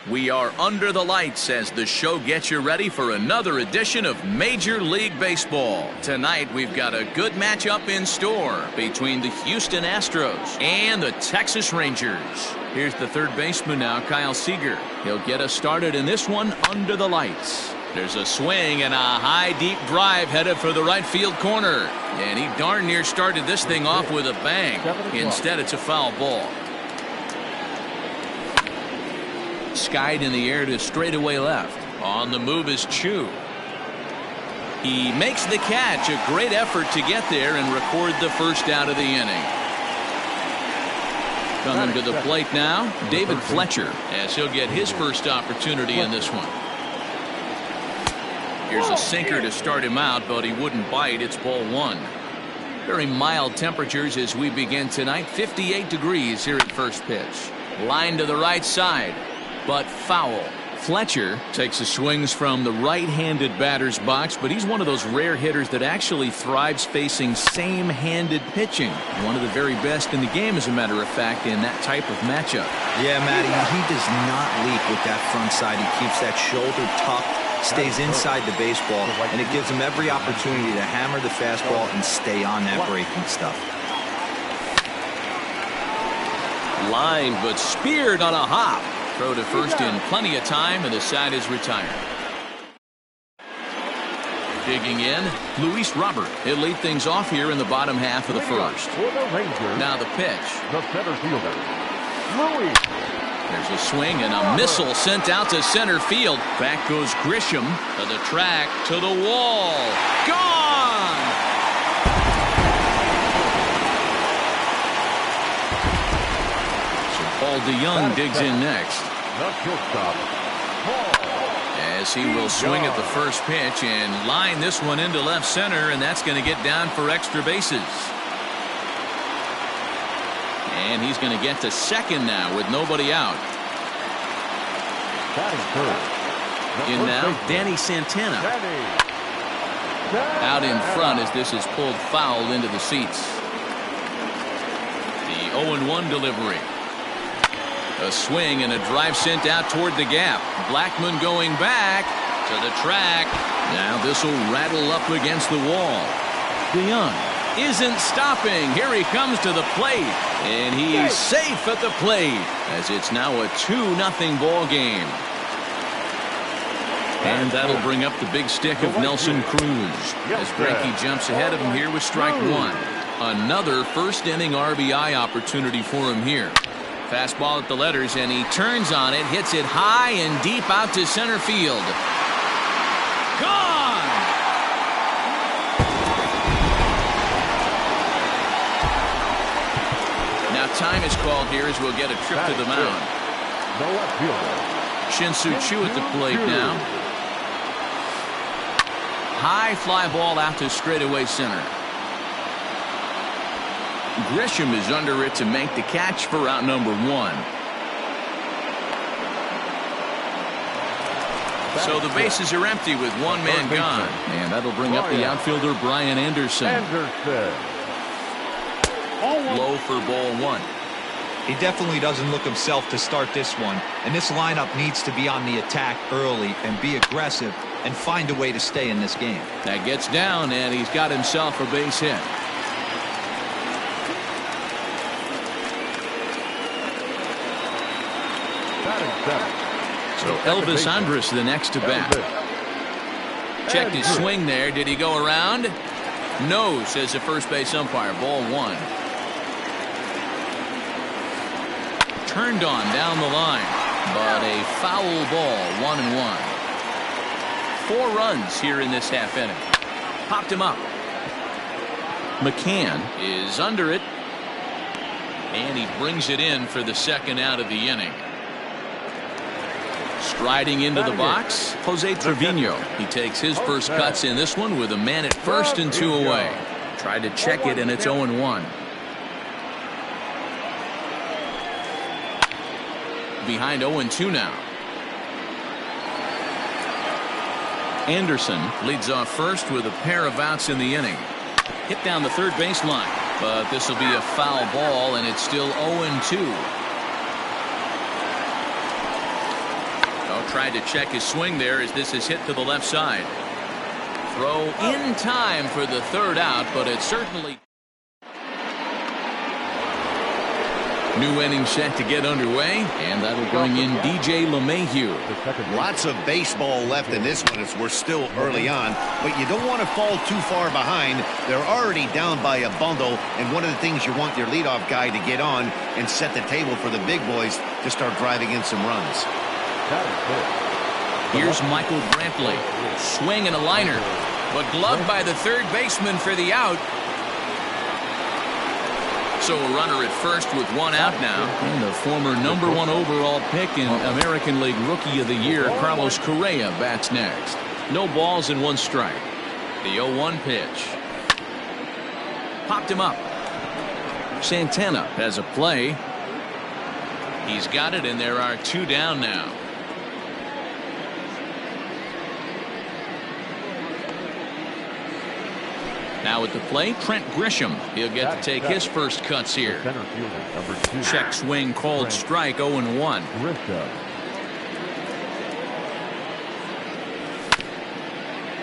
We are under the lights as the show gets you ready for another edition of Major League Baseball. Tonight we've got a good matchup in store between the Houston Astros and the Texas Rangers. Here's the third baseman now, Kyle Seager. He'll get us started in this one under the lights. There's a swing and a high deep drive headed for the right field corner. And he darn near started this thing off with a bang. Instead it's a foul ball. Skied in the air to straightaway left. On the move is Chu. He makes the catch. A great effort to get there and record the first out of the inning. Coming to the plate now, David Fletcher, as he'll get his first opportunity in this one. Here's a sinker to start him out, but he wouldn't bite. It's ball one. Very mild temperatures as we begin tonight. 58 degrees here at first pitch. Line to the right side, but foul. Fletcher takes the swings from the right-handed batter's box, but he's one of those rare hitters that actually thrives facing same-handed pitching. One of the very best in the game, as a matter of fact, in that type of matchup. Yeah, Matty, he does not leak with that front side. He keeps that shoulder tucked, stays inside the baseball, and it gives him every opportunity to hammer the fastball and stay on that breaking stuff. Line, but speared on a hop. Throw to first in plenty of time, and the side is retired. Digging in, Luis Robert. He'll lead things off here in the bottom half of the first. Now the pitch. The center fielder, Luis. There's a swing and a missile sent out to center field. Back goes Grisham to the track, to the wall. Gone! So Paul DeYoung digs in next. As he will swing at the first pitch and line this one into left center, and that's going to get down for extra bases. And he's going to get to second now with nobody out. In now, Danny Santana. Out in front as this is pulled foul into the seats. The 0-1 delivery. A swing and a drive sent out toward the gap. Blackman going back to the track. Now this will rattle up against the wall. DeYoung isn't stopping. Here he comes to the plate, and he's safe at the plate as it's now a 2-0 ball game. And that'll bring up the big stick of Nelson Cruz as Greinke jumps ahead of him here with strike one. Another first inning RBI opportunity for him here. Fastball at the letters, and he turns on it, hits it high and deep out to center field. Gone! Now time is called here as we'll get a trip to the mound. Shin-Soo Choo at the plate now. High fly ball out to straightaway center. Grisham is under it to make the catch for out number one. So the bases are empty with one man gone. And that'll bring up the outfielder Brian Anderson. Low for ball one. He definitely doesn't look himself to start this one, and this lineup needs to be on the attack early and be aggressive and find a way to stay in this game. That gets down, and he's got himself a base hit. So Elvis Andrus the next to bat. Checked his swing there. Did he go around? No, says the first base umpire. Ball one. Turned on down the line, but a foul ball. 1-1. 4 runs here in this half inning. Popped him up. McCann is under it, and he brings it in for the second out of the inning. Striding into the box, Jose Trevino. He takes his first cuts in this one with a man at first and 2 away. Tried to check it, and it's 0-1. Behind 0-2 now. Anderson leads off first with a pair of outs in the inning. Hit down the third baseline, but this will be a foul ball, and it's still 0-2. Tried to check his swing there as this is hit to the left side. Throw in time for the third out, but it certainly... New inning set to get underway, and that'll bring in DJ LeMahieu. Lots of baseball left in this one as we're still early on, but you don't want to fall too far behind. They're already down by a bundle, and one of the things you want your leadoff guy to get on and set the table for the big boys to start driving in some runs. Here's Michael Brantley. Swing and a liner, but gloved by the third baseman for the out. So a runner at first with one out now. And the former #1 overall pick in American League Rookie of the Year, Carlos Correa, bats next. No balls and 1 strike. The 0-1 pitch. Popped him up. Santana has a play. He's got it, and there are 2 down now. Now at the plate, Trent Grisham. He'll get to take his first cuts here. Check swing called strike, 0-1.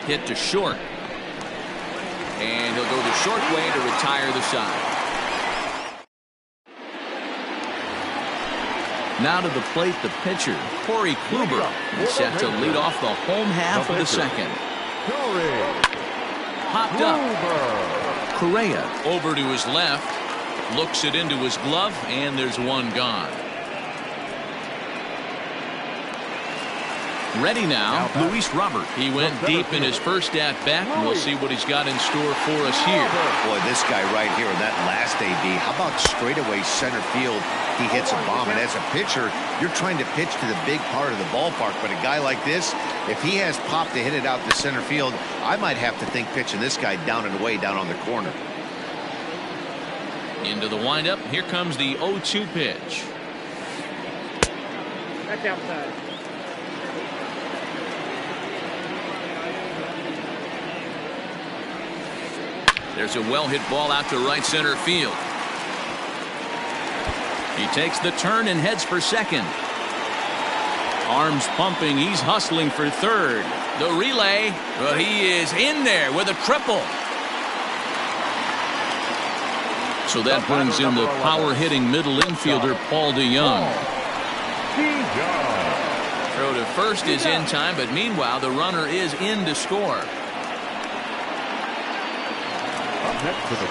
Hit to short. And he'll go the short way to retire the side. Now to the plate, the pitcher, Corey Kluber, is set to lead off the home half of the second. Popped up. Correa over to his left. Looks it into his glove, and there's 1 gone. Ready now, Luis Robert. He went deep in his first at-bat, and we'll see what he's got in store for us here. Boy, this guy right here in that last AB, how about straightaway center field? He hits a bomb, and as a pitcher, you're trying to pitch to the big part of the ballpark, but a guy like this, if he has pop to hit it out to center field, I might have to think pitching this guy down and away down on the corner. Into the windup, here comes the 0-2 pitch. Back outside. There's a well-hit ball out to right center field. He takes the turn and heads for second. Arms pumping. He's hustling for third. The relay, but he is in there with a triple. So that brings in the power-hitting middle infielder, Paul DeYoung. Throw to first is in time, but meanwhile, the runner is in to score.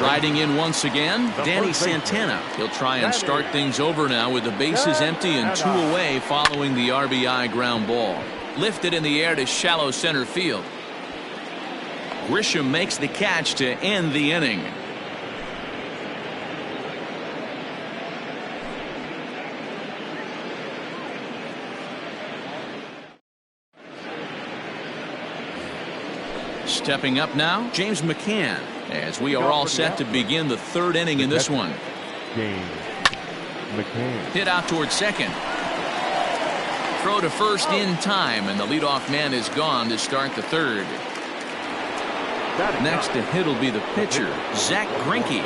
Riding in once again, Danny Santana. He'll try and start things over now with the bases empty and 2 away following the RBI ground ball. Lifted in the air to shallow center field. Grisham makes the catch to end the inning. Stepping up now, James McCann, as we are all set to begin the 3rd inning in this one. Hit out towards second. Throw to first in time, and the leadoff man is gone to start the 3rd. Next to hit will be the pitcher, Zach Greinke.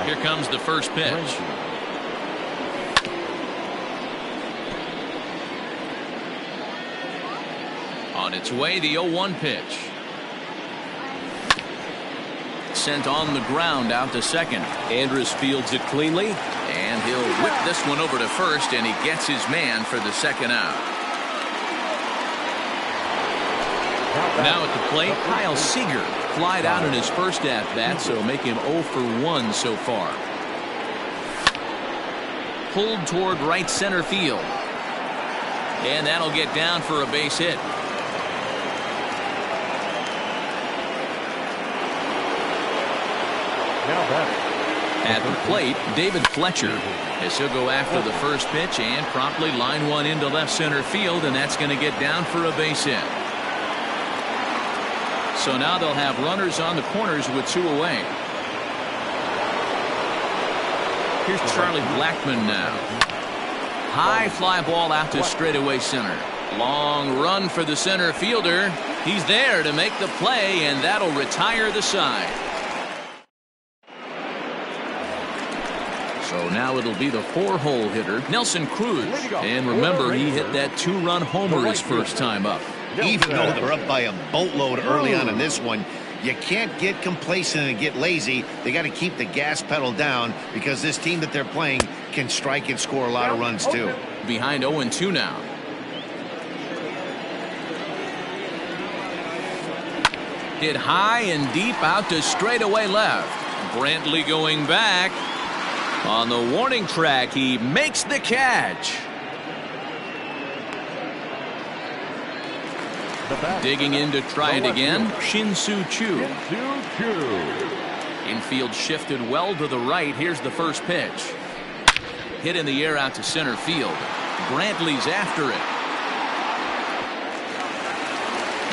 Here comes the first pitch. On its way, the 0-1 pitch. Sent on the ground out to second. Andrus fields it cleanly, and he'll whip this one over to first, and he gets his man for the second out. Now at the plate, Kyle Seager flied out in his first at-bat, so make him 0 for 1 so far. Pulled toward right center field, and that'll get down for a base hit. At the plate, David Fletcher, as he'll go after the first pitch and promptly line one into left center field, and that's going to get down for a base hit. So now they'll have runners on the corners with 2 away. Here's Charlie Blackmon now. High fly ball out to straightaway center. Long run for the center fielder. He's there to make the play, and that'll retire the side. So now it'll be the 4-hole hitter, Nelson Cruz. And remember, he hit that 2-run homer his first time up. Even though they're up by a boatload early on in this one, you can't get complacent and get lazy. They got to keep the gas pedal down because this team that they're playing can strike and score a lot of runs too. Behind 0-2 now. Hit high and deep out to straightaway left. Brantley going back. On the warning track, he makes the catch. Digging in to try it again, Shin-Soo Choo. Infield shifted well to the right. Here's the first pitch. Hit in the air out to center field. Brantley's after it.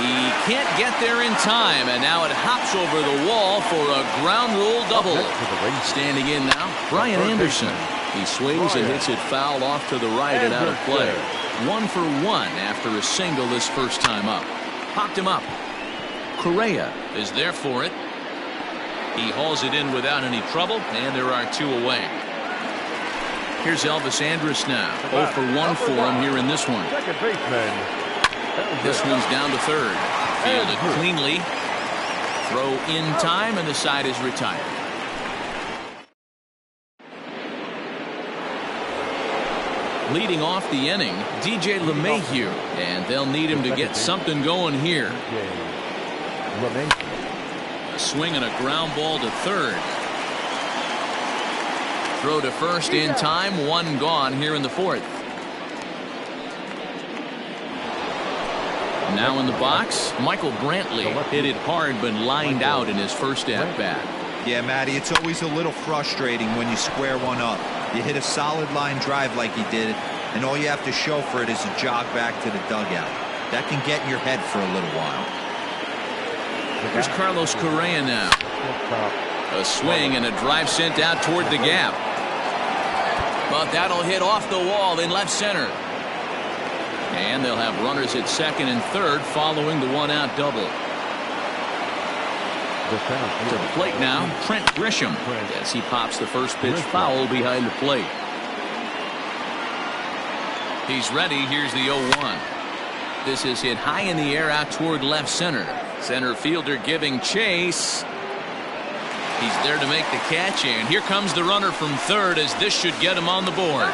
He can't get there in time, and now it hops over the wall for a ground rule double. Standing in now, Brian Anderson. He swings and hits it foul off to the right and out of play. 1 for 1 after a single this first time up. Popped him up. Correa is there for it. He hauls it in without any trouble, and there are 2 away. Here's Elvis Andrus now. 0 for 1 for him here in this one. This one's down to third. Fielded cleanly. Throw in time, and the side is retired. Leading off the inning, DJ LeMahieu, and they'll need him to get something going here. A swing and a ground ball to third. Throw to first in time, 1 gone here in the 4th. Now in the box, Michael Brantley hit it hard but lined out in his first at-bat. Yeah, Matty, it's always a little frustrating when you square one up. You hit a solid line drive like he did, and all you have to show for it is a jog back to the dugout. That can get in your head for a little while. Here's Carlos Correa now. A swing and a drive sent out toward the gap. But that'll hit off the wall in left center. And they'll have runners at second and third following the 1-out double. To the plate now, Trent Grisham, as he pops the first pitch foul behind the plate. He's ready. Here's the 0-1. This is hit high in the air out toward left center. Center fielder giving chase. He's there to make the catch, and here comes the runner from third, as this should get him on the board.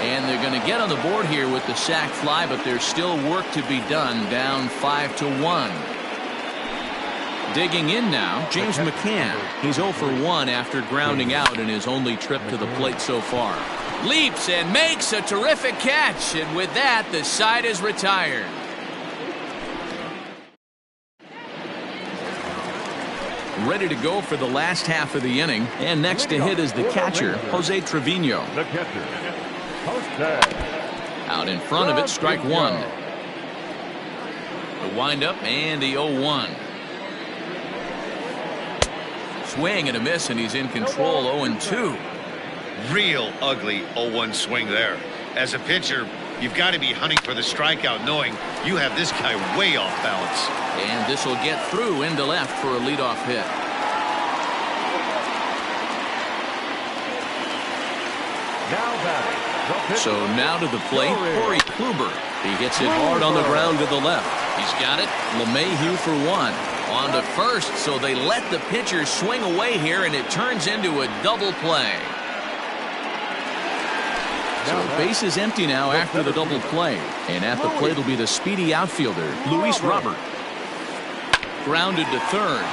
And they're going to get on the board here with the sac fly, but there's still work to be done. Down 5-1. Digging in now, James McCann. He's 0 for 1 after grounding out in his only trip to the plate so far. Leaps and makes a terrific catch, and with that, the side is retired. Ready to go for the last half of the inning, and next to hit is the catcher, Jose Trevino. The catcher, Out in front of it, strike 1. The windup and the 0-1. Swing and a miss, and he's in control. 0-2. Real ugly 0-1 swing there. As a pitcher, you've got to be hunting for the strikeout, knowing you have this guy way off balance. And this will get through into left for a leadoff hit. So now to the plate, Corey Kluber. He hits it hard on the ground to the left. He's got it. LeMahieu for 1. On to first, so they let the pitcher swing away here, and it turns into a double play. So the base is empty now after the double play. And at the plate will be the speedy outfielder, Luis Robert. Grounded to third.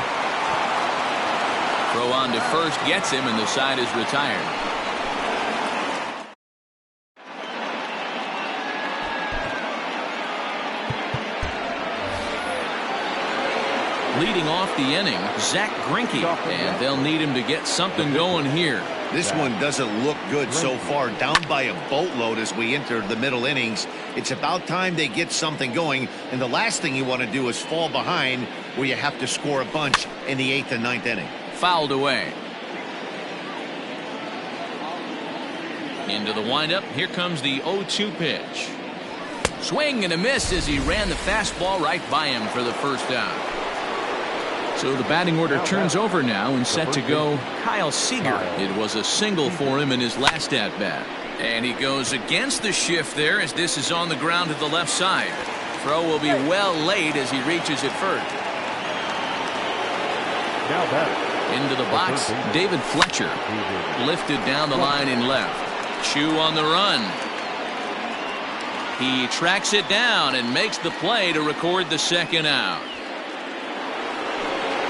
Throw on to first gets him, and the side is retired. Leading off the inning, Zach Greinke, and they'll need him to get something going here. This one doesn't look good so far. Down by a boatload as we enter the middle innings. It's about time they get something going, and the last thing you want to do is fall behind where you have to score a bunch in the 8th and 9th inning. Fouled away. Into the windup. Here comes the 0-2 pitch. Swing and a miss as he ran the fastball right by him for the first down. So the batting order turns over now, and set to go Kyle Seager. It was a single for him in his last at-bat. And he goes against the shift there as this is on the ground to the left side. Throw will be well late as he reaches it first. Into the box, David Fletcher. Lifted down the line in left. Chu on the run. He tracks it down and makes the play to record the second out.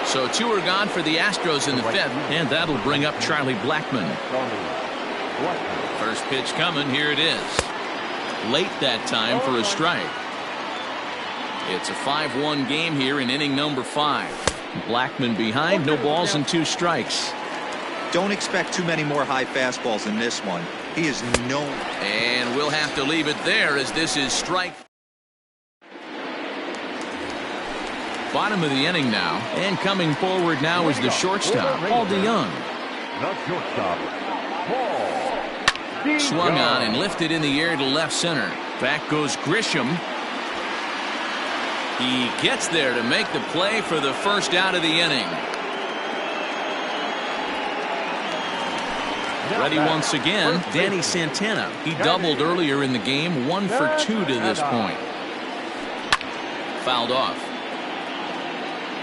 So 2 are gone for the Astros in the 5th, and that'll bring up Charlie Blackmon. First pitch coming, here it is. Late that time for a strike. It's a 5-1 game here in inning number 5. Blackmon behind, no balls and 2 strikes. Don't expect too many more high fastballs in this one. He is known. And we'll have to leave it there as this is strike. Bottom of the inning now, and coming forward now is the shortstop, Paul DeYoung. The shortstop, Paul. Swung on and lifted in the air to left center. Back goes Grisham. He gets there to make the play for the first out of the inning. Ready once again, Danny Santana. He doubled earlier in the game, 1 for 2 to this point. Fouled off.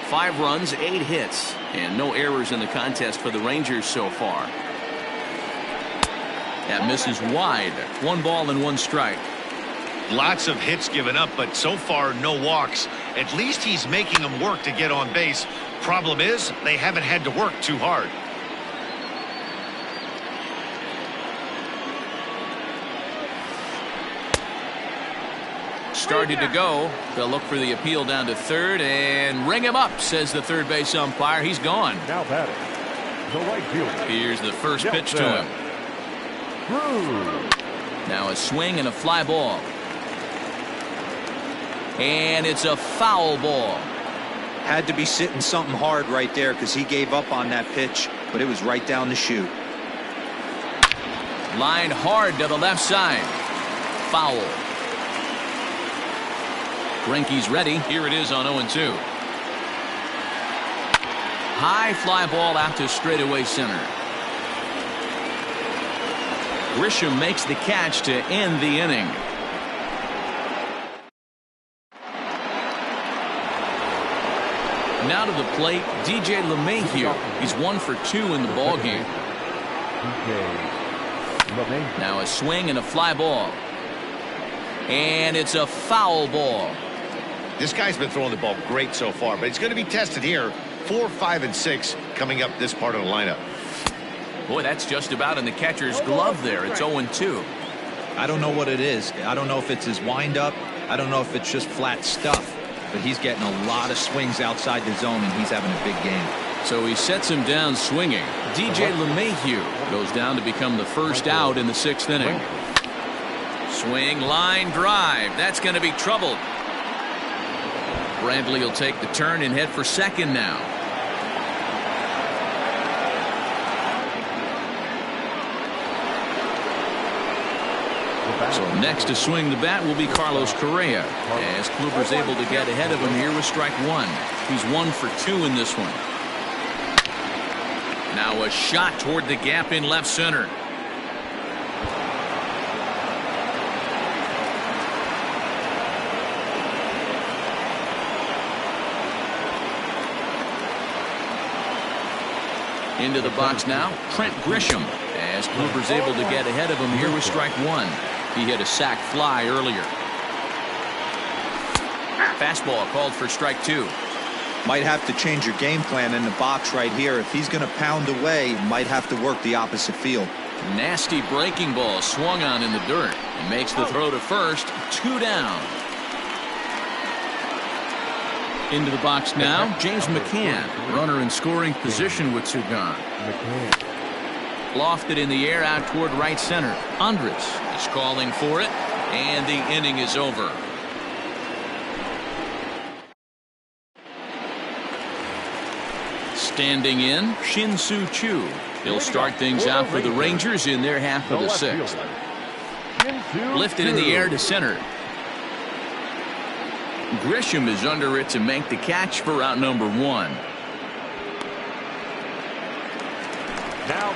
5 runs, 8 hits, and no errors in the contest for the Rangers so far. That misses wide. 1 ball and 1 strike. Lots of hits given up, but so far no walks. At least he's making them work to get on base. Problem is, they haven't had to work too hard. Started to go. They'll look for the appeal down to third and ring him up, says the third base umpire. He's gone. Now batting, the right fielder. Here's the first pitch to him. Now a swing and a fly ball. And it's a foul ball. Had to be sitting something hard right there because he gave up on that pitch, but it was right down the chute. Lined hard to the left side. Foul. Greinke's ready. Here it is on 0-2. High fly ball out to straightaway center. Grisham makes the catch to end the inning. Now to the plate, DJ LeMahieu. He's 1 for 2 in the ball game. Now a swing and a fly ball. And it's a foul ball. This guy's been throwing the ball great so far, but he's going to be tested here. 4, 5, and 6 coming up this part of the lineup. Boy, that's just about in the catcher's glove there. It's 0-2. I don't know what it is. I don't know if it's his windup. I don't know if it's just flat stuff. But he's getting a lot of swings outside the zone, and he's having a big game. So he sets him down swinging. DJ LeMahieu goes down to become the first out in the 6th inning. Swing, line drive. That's going to be trouble. Brantley will take the turn and head for second now. So next to swing the bat will be Carlos Correa, as Kluber's able to get ahead of him here with strike 1. He's 1 for 2 in this one. Now a shot toward the gap in left center. Into the box now, Trent Grisham, as Kluber's able to get ahead of him here with strike 1. He hit a sac fly earlier. Fastball called for strike 2. Might have to change your game plan in the box right here. If he's going to pound away, might have to work the opposite field. Nasty breaking ball swung on in the dirt. He makes the throw to first. 2 down. Into the box now, James McCann, runner in scoring position with 2 gone. Lofted in the air out toward right center. Andres is calling for it, and the inning is over. Standing in, Shin-Soo Choo. He'll start things out for the Rangers in their half of the 6th. Lifted in the air to center. Grisham is under it to make the catch for out number 1.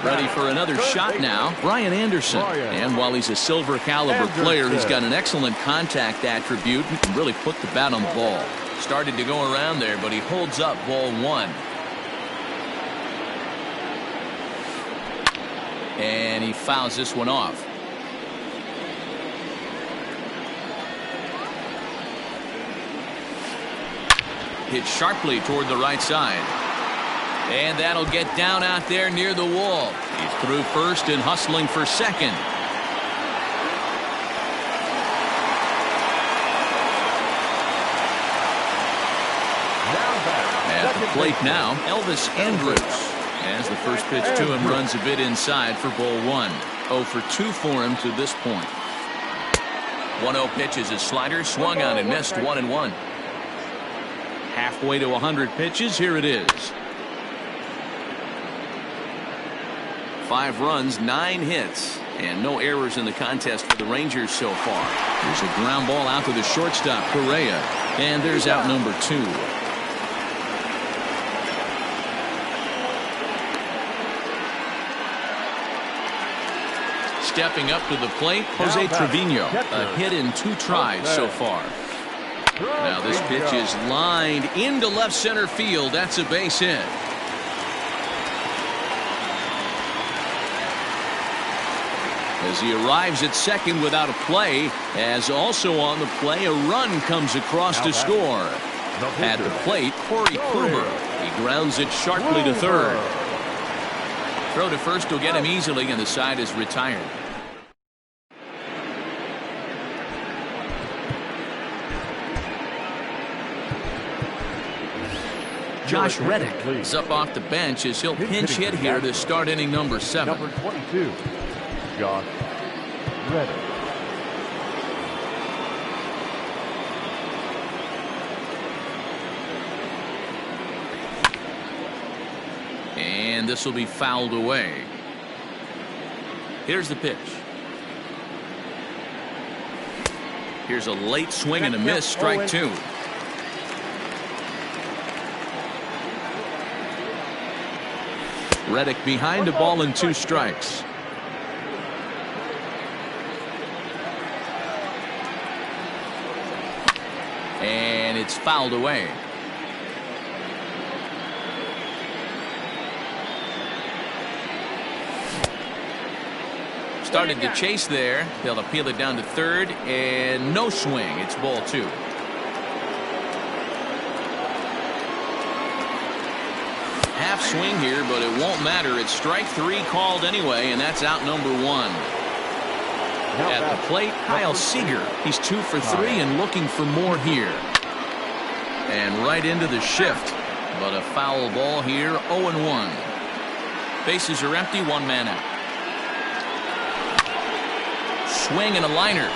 Ready for another shot now, Brian Anderson. And while he's a silver caliber player, he's got an excellent contact attribute and can really put the bat on the ball. Started to go around there, but he holds up ball one. And he fouls this one off. Hit sharply toward the right side. And that'll get down out there near the wall. He's through first and hustling for second. At the plate now, Elvis Andrus. As the first pitch to him runs a bit inside for ball one. 0 for 2 for him to this point. 1-0 pitch is his slider, swung on and missed 1-1. Halfway to 100 pitches, here it is. 5 runs, 9 hits, and no errors in the contest for the Rangers so far. There's a ground ball out to the shortstop, Correa, and there's out number 2. Stepping up to the plate, Jose Trevino. A hit in 2 tries so far. Now this pitch is lined into left center field. That's a base hit. As he arrives at second without a play, as also on the play, a run comes across to score. At the plate, Corey Kluber. He grounds it sharply to third. Throw to first will get him easily, and the side is retired. Josh Reddick is up off the bench as he'll pinch hit here to start inning number 7. Number 22, Josh Reddick. And this will be fouled away. Here's the pitch. Here's a late swing and a miss, strike 2. Reddick behind a ball and 2 strikes. And it's fouled away. Started to chase there. They'll appeal it down to third, and no swing. It's ball 2. Half swing here, but it won't matter. It's strike 3 called anyway, and that's out number 1. At the plate, Kyle Seager. He's 2 for 3 and looking for more here. And right into the shift, but a foul ball here, 0-1. Bases are empty, 1 man out. Swing and a liner.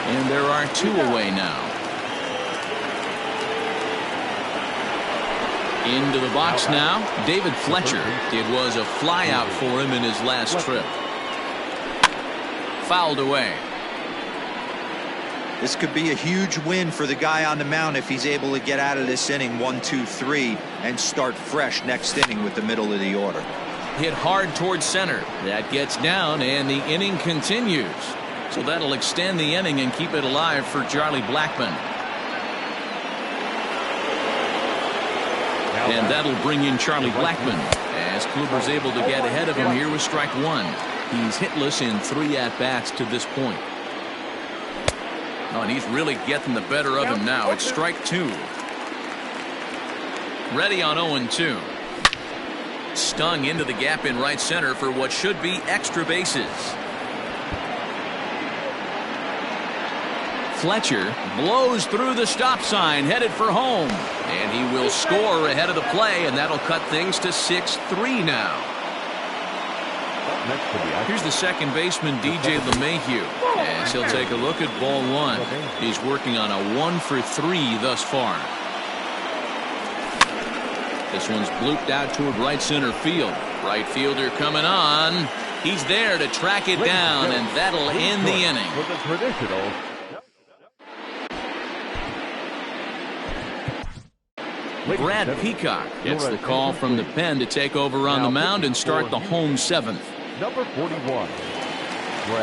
And there are 2 away now. Into the box now, David Fletcher. It was a fly out for him in his last trip. Fouled away. This could be a huge win for the guy on the mound if he's able to get out of this inning 1, 2, 3 and start fresh next inning with the middle of the order. Hit hard towards center. That gets down, and the inning continues. So that'll extend the inning and keep it alive for Charlie Blackmon. And that'll bring in Charlie Blackmon as Kluber's able to get ahead of him here with strike 1. He's hitless in 3 at-bats to this point. Oh, and he's really getting the better of him now. It's strike 2. Ready on 0-2. Stung into the gap in right center for what should be extra bases. Fletcher blows through the stop sign, headed for home. And he will score ahead of the play, and that'll cut things to 6-3 now. Here's the second baseman, DJ LeMahieu, as he'll take a look at ball 1. He's working on a 1 for 3 thus far. This one's blooped out toward right center field. Right fielder coming on. He's there to track it down, and that'll end the inning. Brad Peacock gets the call from the pen to take over on the mound and start the home seventh. Number 41.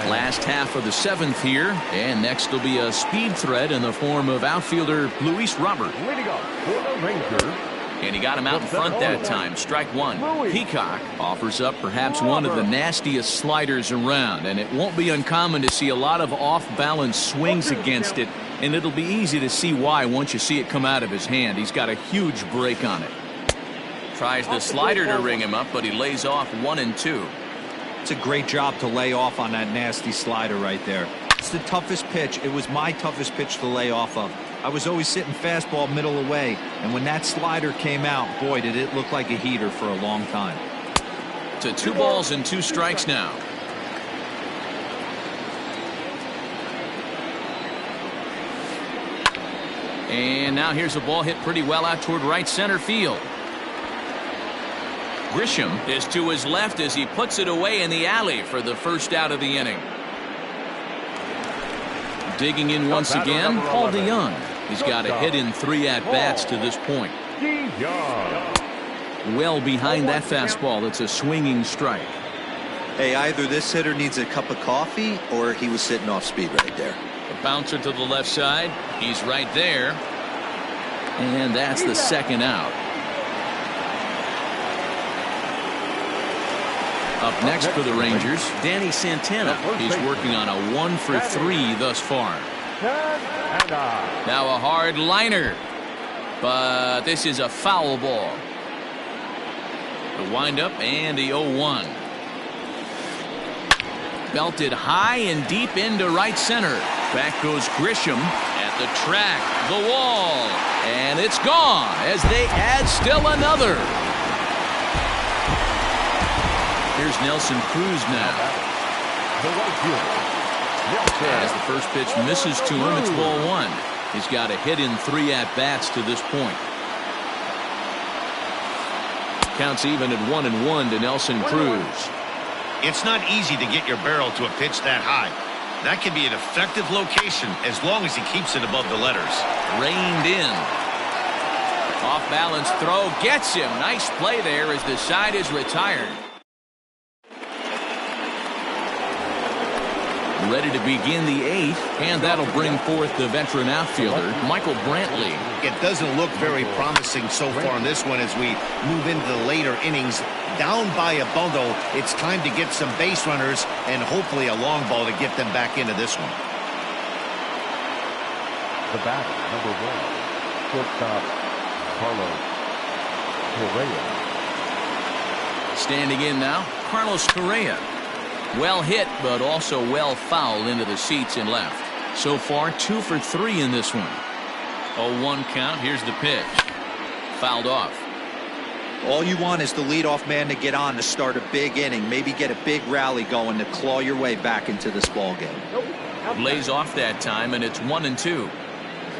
Last half of the seventh here, and next will be a speed threat in the form of outfielder Luis Robert. Leading up for the Rangers. And he got him out in front that time. Strike one. Peacock offers up perhaps one of the nastiest sliders around, and it won't be uncommon to see a lot of off-balance swings against it, and it'll be easy to see why once you see it come out of his hand. He's got a huge break on it. Tries the slider to ring him up, but he lays off 1-2. It's a great job to lay off on that nasty slider right there. It's the toughest pitch. It was my toughest pitch to lay off of. I was always sitting fastball middle away, and when that slider came out, boy, did it look like a heater for a long time. To 2 balls and 2 strikes now. And now here's a ball hit pretty well out toward right center field. Grisham is to his left as he puts it away in the alley for the first out of the inning. Digging in once again, Paul DeYoung. He's got a hit in 3 at-bats to this point. Well behind that fastball. It's a swinging strike. Hey, either this hitter needs a cup of coffee or he was sitting off speed right there. A bouncer to the left side. He's right there. And that's the second out. Up next for the Rangers, Danny Santana. He's working on a 1 for 3 thus far. Now a hard liner, but this is a foul ball. The windup and the 0-1. Belted high and deep into right center. Back goes Grisham at the track, the wall, and it's gone as they add still another. Here's Nelson Cruz now. As the first pitch misses to him, it's ball 1. He's got a hit in 3 at-bats to this point. Counts even at 1-1 to Nelson Cruz. It's not easy to get your barrel to a pitch that high. That can be an effective location as long as he keeps it above the letters. Reined in. Off balance throw gets him. Nice play there as the side is retired. Ready to begin the 8th, and that'll bring forth the veteran outfielder, Michael Brantley. It doesn't look very promising so far in this one as we move into the later innings. Down by a bundle, it's time to get some base runners and hopefully a long ball to get them back into this one. The batter, number 1, shortstop, Carlos Correa. Standing in now, Carlos Correa. Well hit, but also well fouled into the seats and left. So far, 2 for 3 in this one. 0-1 count. Here's the pitch. Fouled off. All you want is the leadoff man to get on to start a big inning, maybe get a big rally going to claw your way back into this ball game. Lays off that time, and it's 1-2.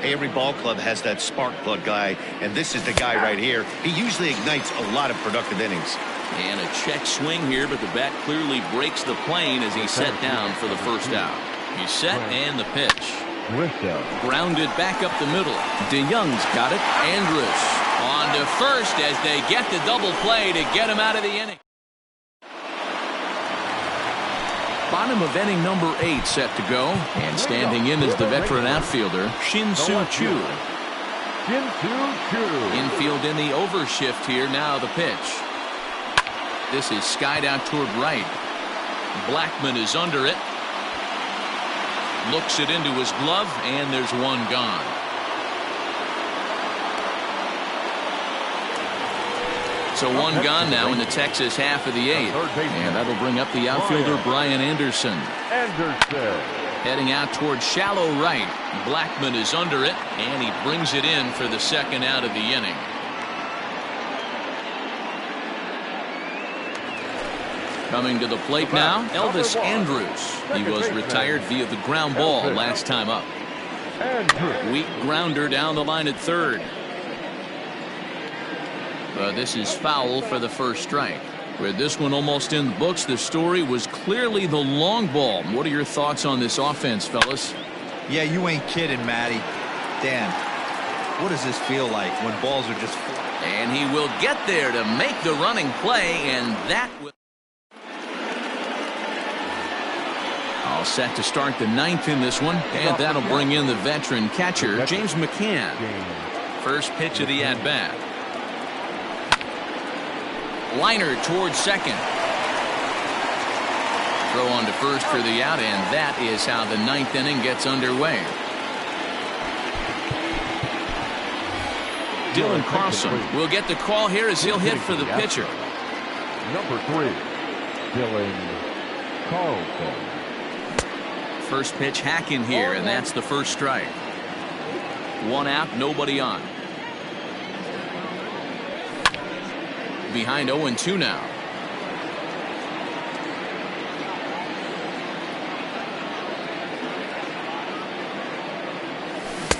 Every ball club has that spark plug guy, and this is the guy right here. He usually ignites a lot of productive innings. And a check swing here, but the bat clearly breaks the plane as he's set down for the first out. He's set, and the pitch. Grounded back up the middle. DeYoung's got it. Andrus on to first as they get the double play to get him out of the inning. Bottom of inning number 8 set to go, and standing in is the veteran outfielder, Shin-Soo Choo. Infield in the overshift here. Now the pitch. This is skied out toward right. Blackman is under it. Looks it into his glove, and there's one gone. So one gone now in the Texas half of the 8th. And that'll bring up the outfielder Brian Anderson. Heading out toward shallow right. Blackman is under it, and he brings it in for the second out of the inning. Coming to the plate now, Elvis Andrus. He was retired via the ground ball last time up. Weak grounder down the line at third. But this is foul for the first strike. With this one almost in the books, the story was clearly the long ball. What are your thoughts on this offense, fellas? Yeah, you ain't kidding, Matty. Dan. What does this feel like when balls are just... And he will get there to make the running play, and that will... All set to start the ninth in this one, and that'll bring in the veteran catcher, James McCann. First pitch of the at-bat. Liner towards second. Throw on to first for the out, and that is how the ninth inning gets underway. Dylan Carlson will get the call here as he'll hit for the pitcher. Number 3, Dylan Carlson. First pitch hacking here, and that's the first strike. One out, nobody on. Behind 0-2 now.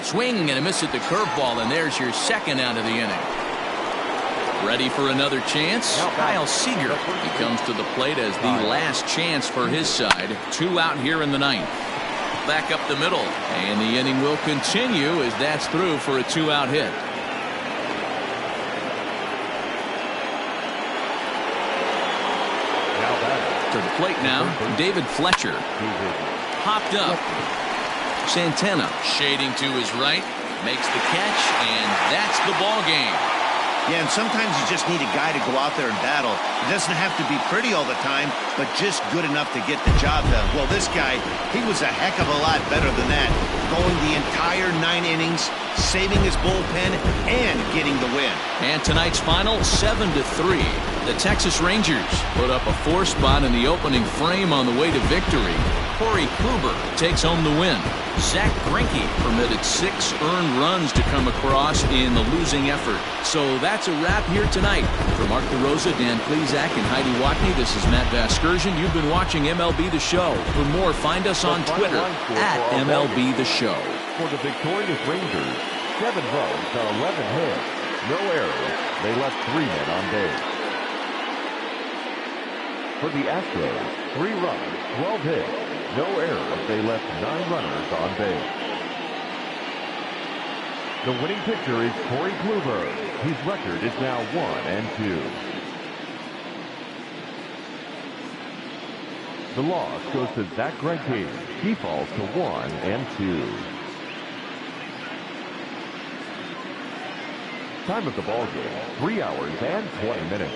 Swing and a miss at the curveball, and there's your second out of the inning. Ready for another chance? Kyle Seager. He comes to the plate as the last chance for his side. 2 out here in the ninth. Back up the middle, and the inning will continue as that's through for a 2-out hit. To the plate now, David Fletcher. Hopped up. Santana shading to his right, makes the catch, and that's the ball game. Yeah, and sometimes you just need a guy to go out there and battle. It doesn't have to be pretty all the time, but just good enough to get the job done. Well, this guy, he was a heck of a lot better than that. Going the entire 9 innings, saving his bullpen, and getting the win. And tonight's final, 7-3. The Texas Rangers put up a 4 spot in the opening frame on the way to victory. Corey Kluber takes home the win. Zach Greinke permitted 6 earned runs to come across in the losing effort. So that's a wrap here tonight. For Mark DeRosa, Dan Plezak, and Heidi Watney, this is Matt Vasgersian. You've been watching MLB The Show. For more, find us on Twitter at MLB The Show. For the victorious Rangers, 7 runs to 11 hits. No errors. They left 3 men on base. For the Astros, 3 runs, 12 hits. No errors. They left 9 runners on base. The winning pitcher is Corey Kluber. His record is now 1-2. The loss goes to Zach Greinke. He falls to 1-2. Time of the ball game, 3 hours and 20 minutes.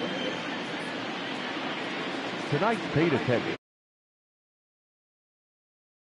Tonight's paid attendance.